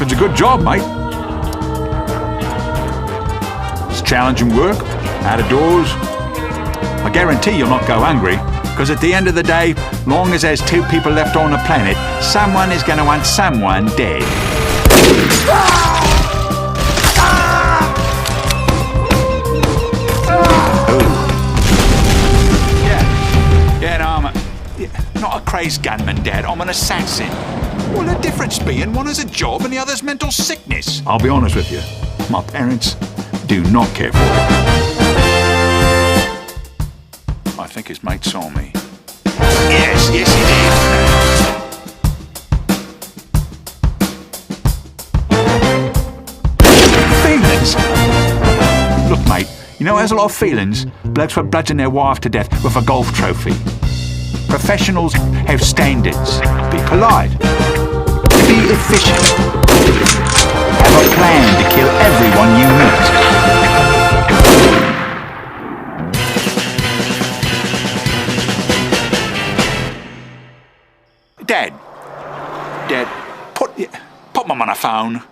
It's a good job, mate. It's challenging work, out of doors. I guarantee you'll not go hungry, because at the end of the day, long as there's 2 people left on the planet, someone is going to want someone dead. Not a crazed gunman, Dad. I'm an assassin. Well, the difference being one has a job and the other's mental sickness. I'll be honest with you. My parents do not care for it. I think his mate saw me. Yes, he did. Feelings? Look, mate, you know there's a lot of feelings. Blokes would bludgeon their wife to death with a golf trophy. Professionals have standards. Be polite. Be efficient. Have a plan to kill everyone you meet. Dad, put Mum on a phone.